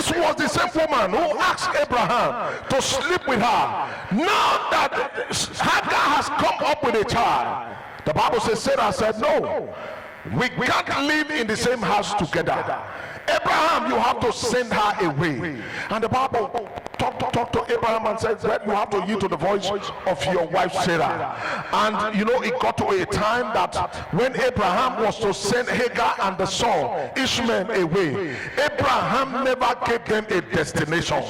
This was the same woman who asked Abraham to sleep with her. Now that Hagar has come up with a child, the Bible says Sarah said, no, we can't live in the same house together. Abraham, you have to send her away. And the Bible talked to Abraham and said that you have to yield to the voice of your wife Sarah. And it got to a time that when Abraham was to send Hagar and the son Ishmael away, Abraham never gave them a destination.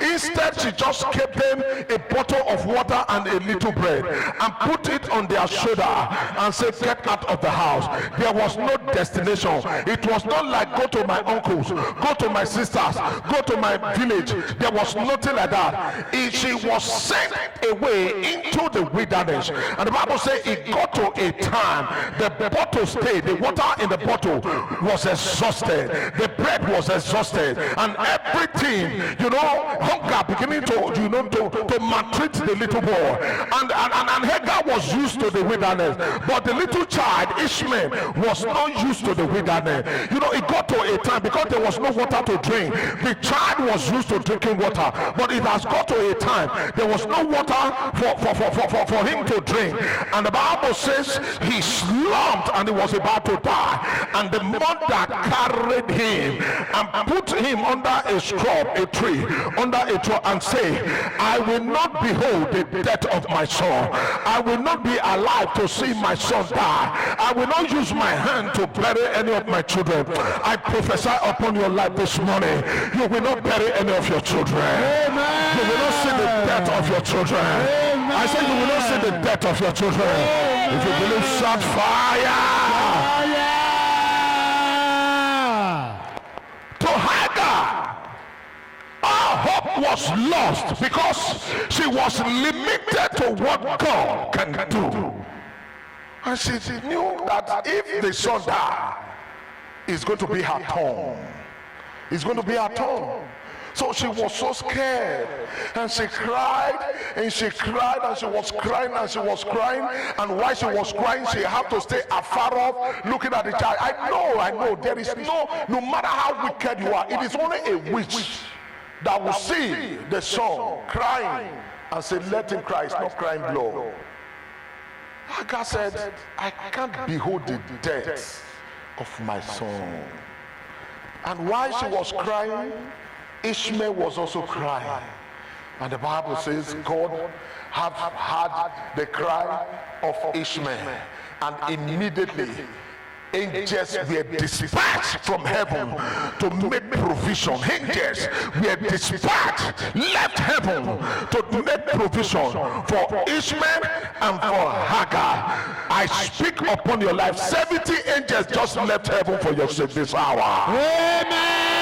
Instead, she just gave them a bottle of water and a little bread and put it on their shoulder and said, get out of the house. There was no destination. It was not like go to my uncles, go to my sisters, go to my village. There was nothing like that. She was sent away into the wilderness, and the Bible says it got to a time the bottle stayed, the water in the bottle was exhausted, the bread was exhausted, and everything, hunger beginning to maltreat the little boy. And Hagar was used to the wilderness, but the little child Ishmael was not used to the wilderness. It got to a time because there was no water to drink. The child was used to drinking water, but it has got to a time there was no water for him to drink. And the Bible says he slumped and he was about to die. And the mother carried him and put him under a shrub, a tree, under a tree, and say, I will not behold the death of my son. I will not be alive to see my son die. I will not use my hand to bury any of my children. I prophesy upon your life this morning, you will not bury any of your children. Amen. You will not see the death of your children. Amen. I said you will not see the death of your children. Amen. If you believe, shout fire. To Hagar, all hope was lost because she was limited to what God can do. And she knew that if the son died, it's going to be her turn. It's going to be her turn. So she was so scared, and she cried, and she cried, and she was crying, and she was crying, and while she was crying, she had to stay afar off looking at the child. I know, there is no matter how wicked you are, it is only a witch that will see the son crying and say, let him cry, it's not crying blood. Hagar said, I can't behold the death of my son. And while she was crying, Ishmael was also crying. And the Bible says God have heard the cry of Ishmael, and immediately angels were dispatched from heaven to make provision. Angels were dispatched, left heaven to make provision for Ishmael and for Hagar. I speak upon your life, 70 angels just left heaven for your sake this hour. Amen.